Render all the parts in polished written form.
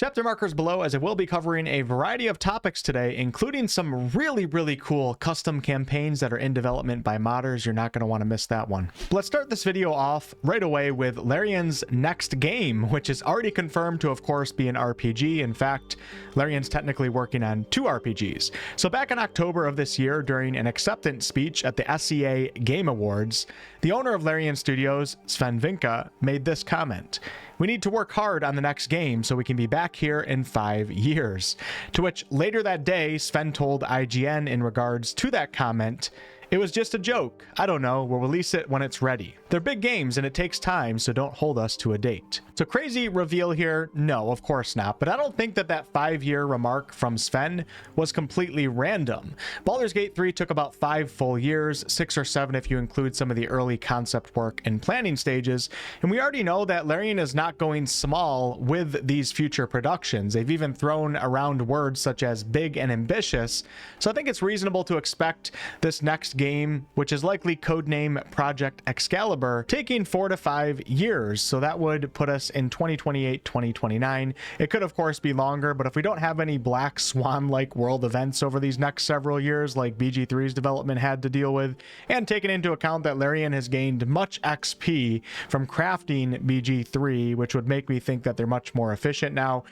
Chapter markers below, as I will be covering a variety of topics today, including some really cool custom campaigns that are in development by modders. You're not going to want to miss that one. But let's start this video off right away with Larian's next game, which is already confirmed to, of course, be an RPG. In fact, Larian's technically working on 2 RPGs. So back in October of this year, during an acceptance speech at the SEA Game Awards, the owner of Larian Studios, Sven Vinka, made this comment: "We need to work hard on the next game so we can be back here in 5 years." To which later that day, Sven told IGN in regards to that comment, "It was just a joke. I don't know. We'll release it when it's ready. They're big games and it takes time, so don't hold us to a date." So crazy reveal here? No, of course not. But I don't think that 5-year remark from Sven was completely random. Baldur's Gate 3 took about 5 full years, 6 or 7 if you include some of the early concept work and planning stages. And we already know that Larian is not going small with these future productions. They've even thrown around words such as big and ambitious. So I think it's reasonable to expect this next game, which is likely codename Project Excalibur, taking 4 to 5 years. So that would put us in 2028, 2029. It could of course be longer, but if we don't have any black swan-like world events over these next several years like BG3's development had to deal with, and taking into account that Larian has gained much XP from crafting BG3, which would make me think that they're much more efficient now,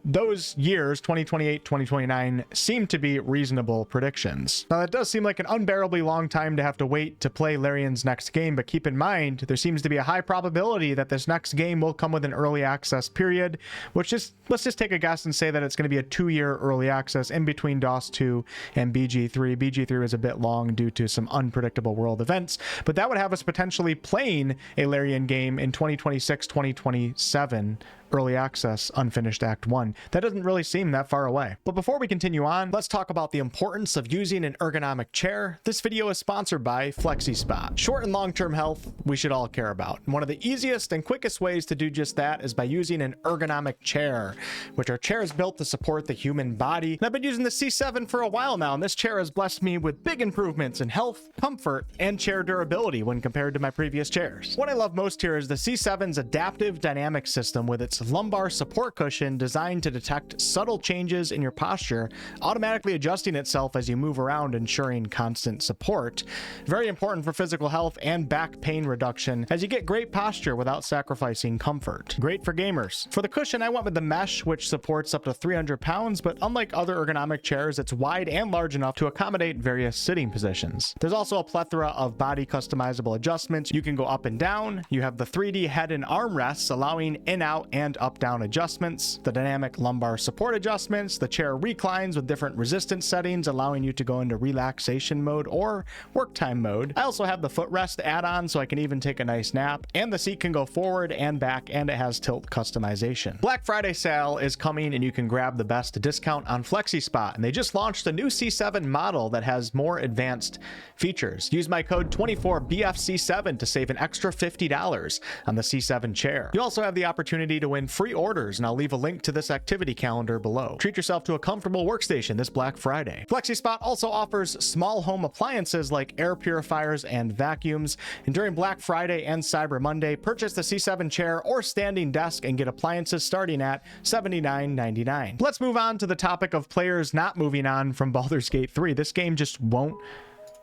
those years, 2028, 2029, seem to be reasonable predictions. Now that does seem like an unbearably long time to have to wait to play Larian's next game, but keep in mind there seems to be a high probability that this next game will come with an early access period, which is, let's just take a guess and say that it's going to be a 2-year early access in between DOS 2 and BG3. BG3 was a bit long due to some unpredictable world events, but that would have us potentially playing a Larian game in 2026, 2027. Early access, unfinished Act 1. That doesn't really seem that far away. But before we continue on, let's talk about the importance of using an ergonomic chair. This video is sponsored by Flexispot. Short and long-term health we should all care about. And one of the easiest and quickest ways to do just that is by using an ergonomic chair, which are chairs built to support the human body. And I've been using the C7 for a while now, and this chair has blessed me with big improvements in health, comfort, and chair durability when compared to my previous chairs. What I love most here is the C7's adaptive dynamic system with its lumbar support cushion designed to detect subtle changes in your posture, automatically adjusting itself as you move around, ensuring constant support. Very important for physical health and back pain reduction, as you get great posture without sacrificing comfort. Great for gamers. For the cushion, I went with the mesh, which supports up to 300 pounds, but unlike other ergonomic chairs, it's wide and large enough to accommodate various sitting positions. There's also a plethora of body customizable adjustments. You can go up and down. You have the 3D head and arm rests, allowing in, out, and up-down adjustments, the dynamic lumbar support adjustments, the chair reclines with different resistance settings, allowing you to go into relaxation mode or work time mode. I also have the footrest add-on, so I can even take a nice nap, and the seat can go forward and back, and it has tilt customization. Black Friday sale is coming, and you can grab the best discount on Flexispot, and they just launched a new C7 model that has more advanced features. Use my code 24BFC7 to save an extra $50 on the C7 chair. You also have the opportunity to win free orders, and I'll leave a link to this activity calendar below. Treat yourself to a comfortable workstation this Black Friday. Flexispot also offers small home appliances like air purifiers and vacuums, and during Black Friday and Cyber Monday, purchase the C7 chair or standing desk and get appliances starting at $79.99. Let's move on to the topic of players not moving on from Baldur's Gate 3. This game just won't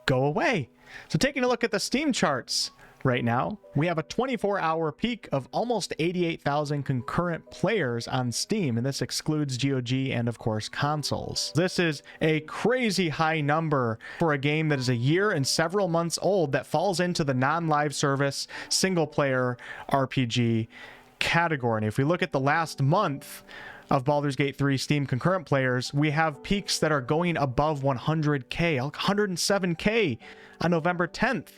go away. So taking a look at the Steam charts, right now, we have a 24-hour peak of almost 88,000 concurrent players on Steam, and this excludes GOG and, of course, consoles. This is a crazy high number for a game that is a year and several months old that falls into the non-live service single-player RPG category. And if we look at the last month of Baldur's Gate 3 Steam concurrent players, we have peaks that are going above 100K, 107K on November 10th.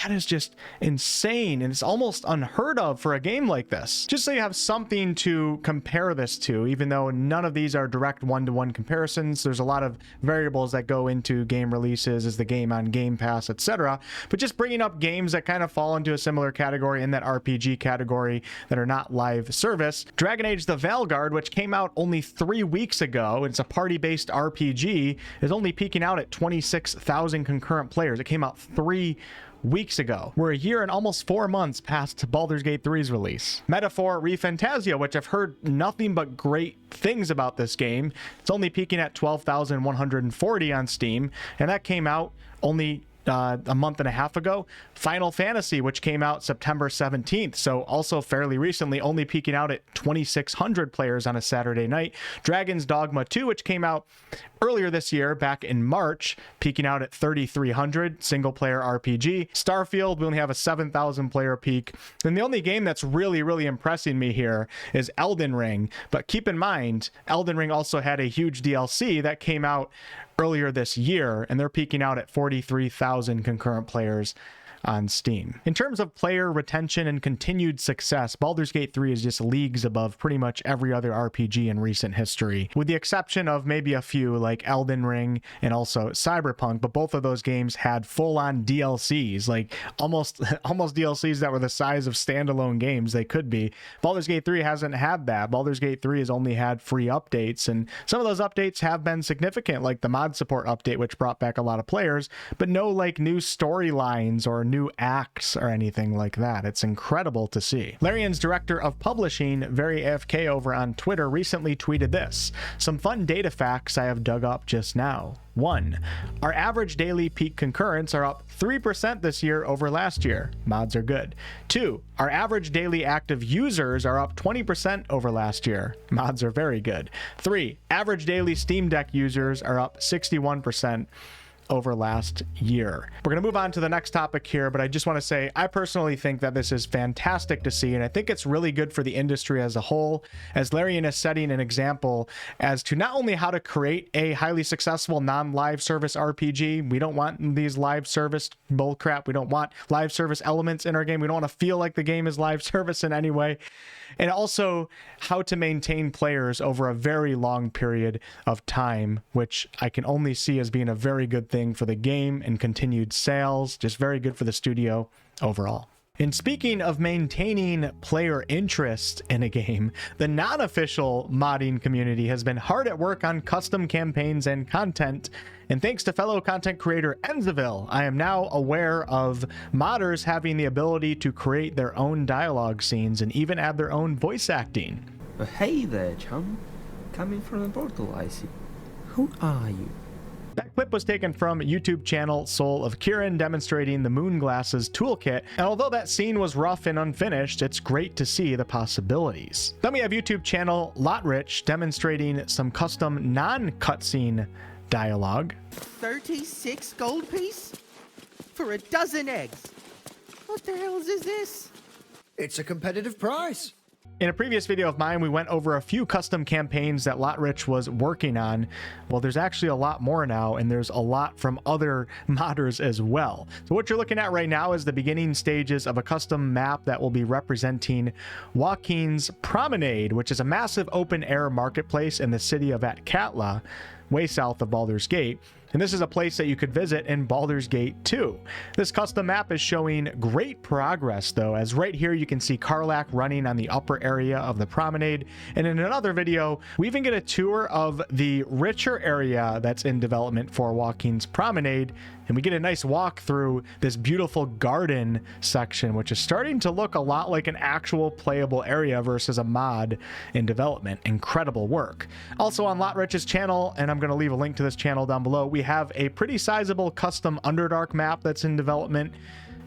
That is just insane, and it's almost unheard of for a game like this. Just so you have something to compare this to, even though none of these are direct one-to-one comparisons, there's a lot of variables that go into game releases, is the game on Game Pass, etc. But just bringing up games that kind of fall into a similar category, in that RPG category, that are not live service. Dragon Age the Valguard, which came out only 3 weeks ago, it's a party-based RPG, is only peaking out at 26,000 concurrent players. It came out 3 weeks ago. We're a year and almost 4 months past Baldur's Gate 3's release. Metaphor ReFantasia, which I've heard nothing but great things about this game. It's only peaking at 12,140 on Steam, and that came out only a month and a half ago. Final Fantasy, which came out September 17th, so also fairly recently, only peaking out at 2,600 players on a Saturday night. Dragon's Dogma 2, which came out earlier this year, back in March, peaking out at 3,300, single-player RPG. Starfield, we only have a 7,000 player peak. And the only game that's really impressing me here is Elden Ring. But keep in mind, Elden Ring also had a huge DLC that came out earlier this year, and they're peaking out at 43,000 concurrent players on Steam. In terms of player retention and continued success, Baldur's Gate 3 is just leagues above pretty much every other RPG in recent history, with the exception of maybe a few like Elden Ring and also Cyberpunk, but both of those games had full-on DLCs, like almost DLCs that were the size of standalone games they could be. Baldur's Gate 3 hasn't had that. Baldur's Gate 3 has only had free updates, and some of those updates have been significant, like the mod support update, which brought back a lot of players, but no like new storylines or new acts or anything like that. It's incredible to see. Larian's director of publishing, Very AFK over on Twitter, recently tweeted this: some fun data facts I have dug up just now. 1. Our average daily peak concurrents are up 3% this year over last year. Mods are good. 2. Our average daily active users are up 20% over last year. Mods are very good. 3. Average daily Steam Deck users are up 61% over last year. We're going to move on to the next topic here, but I just want to say I personally think that this is fantastic to see, and I think it's really good for the industry as a whole, as Larian is setting an example as to not only how to create a highly successful non-live service RPG. We don't want these live service bullcrap. We don't want live service elements in our game. We don't want to feel like the game is live service in any way. And also how to maintain players over a very long period of time, which I can only see as being a very good thing for the game and continued sales. Just very good for the studio overall. And speaking of maintaining player interest in a game, the non-official modding community has been hard at work on custom campaigns and content. And thanks to fellow content creator Enzaville, I am now aware of modders having the ability to create their own dialogue scenes and even add their own voice acting. Hey there, chum. Coming from the portal, I see. Who are you? That clip was taken from YouTube channel Soul of Kieran demonstrating the Moon Glasses toolkit, and although that scene was rough and unfinished, it's great to see the possibilities. Then we have YouTube channel Lotrich demonstrating some custom non-cutscene dialogue. 36 gold piece? For a dozen eggs? What the hell is this? It's a competitive price. In a previous video of mine, we went over a few custom campaigns that Lotrich was working on. Well, there's actually a lot more now, and there's a lot from other modders as well. So what you're looking at right now is the beginning stages of a custom map that will be representing Joaquin's Promenade, which is a massive open-air marketplace in the city of Atkatla, way south of Baldur's Gate. And this is a place that you could visit in Baldur's Gate 2. This custom map is showing great progress though, as right here you can see Karlach running on the upper area of the promenade. And in another video, we even get a tour of the richer area that's in development for Joaquin's Promenade. And we get a nice walk through this beautiful garden section, which is starting to look a lot like an actual playable area versus a mod in development. Incredible work. Also on Lotrich's channel, and I'm going to leave a link to this channel down below, we have a pretty sizable custom Underdark map that's in development,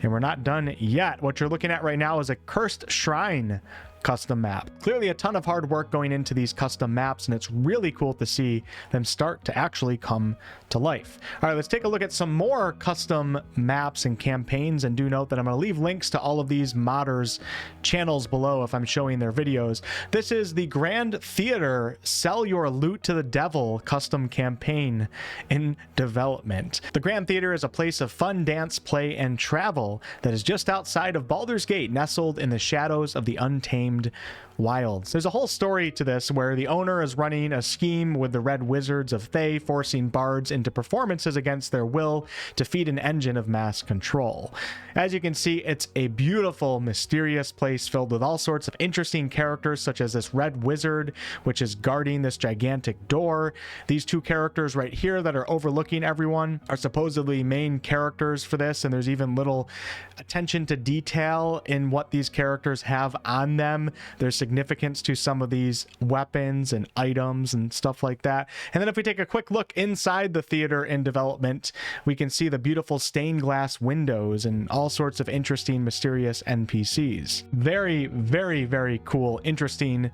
and we're not done yet. What you're looking at right now is a Cursed Shrine custom map. Clearly a ton of hard work going into these custom maps, and it's really cool to see them start to actually come to life. All right, let's take a look at some more custom maps and campaigns, and do note that I'm going to leave links to all of these modders channels below if I'm showing their videos. This is the Grand Theater Sell Your Loot to the Devil custom campaign in development. The Grand Theater is a place of fun, dance, play, and travel that is just outside of Baldur's Gate, nestled in the shadows of the untamed untamed wilds. There's a whole story to this where the owner is running a scheme with the Red Wizards of Thay, forcing bards into performances against their will to feed an engine of mass control. As you can see, it's a beautiful, mysterious place filled with all sorts of interesting characters, such as this Red Wizard, which is guarding this gigantic door. These two characters right here that are overlooking everyone are supposedly main characters for this, and there's even little attention to detail in what these characters have on them. There's significance to some of these weapons and items and stuff like that. And then if we take a quick look inside the theater in development, we can see the beautiful stained glass windows and all sorts of interesting, mysterious NPCs. Very, very, very cool, interesting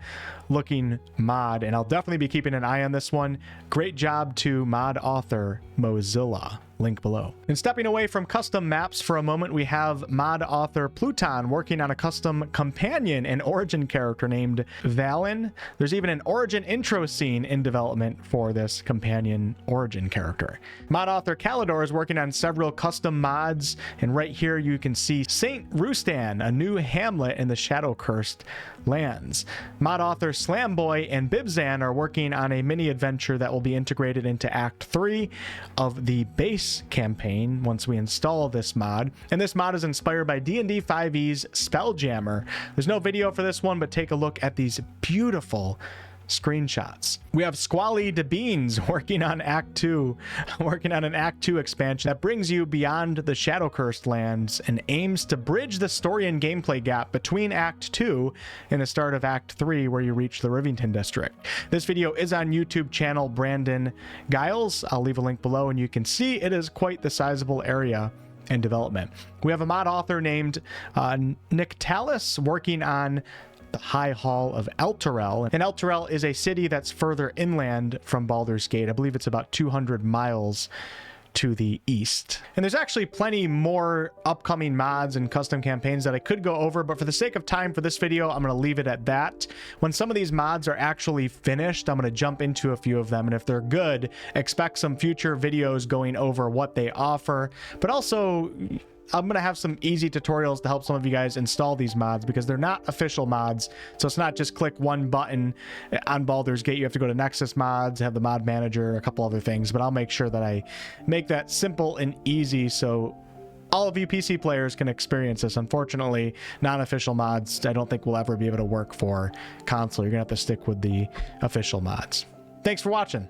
looking mod, and I'll definitely be keeping an eye on this one. Great job to mod author Mozilla. Link below. And stepping away from custom maps for a moment, we have mod author Pluton working on a custom companion and origin character named Valen. There's even an origin intro scene in development for this companion origin character. Mod author Calidor is working on several custom mods, and right here you can see Saint Rustan, a new hamlet in the Shadow Cursed lands. Mod author Slamboy and Bibzan are working on a mini adventure that will be integrated into Act 3 of the base campaign once we install this mod. And this mod is inspired by D&D 5e's Spelljammer. There's no video for this one, but take a look at these beautiful screenshots. We have Squally DeBeans working on Act 2, working on an Act 2 expansion that brings you beyond the Shadow Cursed lands and aims to bridge the story and gameplay gap between Act 2 and the start of Act 3, where you reach the Rivington district. This video is on YouTube channel Brandon Giles. I'll leave a link below, and you can see it is quite the sizable area in development. We have a mod author named Nictalis working on the High Hall of Elturel. And Elturel is a city that's further inland from Baldur's Gate. I believe it's about 200 miles to the east. And there's actually plenty more upcoming mods and custom campaigns that I could go over, but for the sake of time for this video, I'm going to leave it at that. When some of these mods are actually finished, I'm going to jump into a few of them, and if they're good, expect some future videos going over what they offer, but also I'm going to have some easy tutorials to help some of you guys install these mods, because they're not official mods. So it's not just click one button on Baldur's Gate. You have to go to Nexus Mods, have the mod manager, a couple other things, but I'll make sure that I make that simple and easy so all of you PC players can experience this. Unfortunately, non-official mods, I don't think will ever be able to work for console. You're going to have to stick with the official mods. Thanks for watching.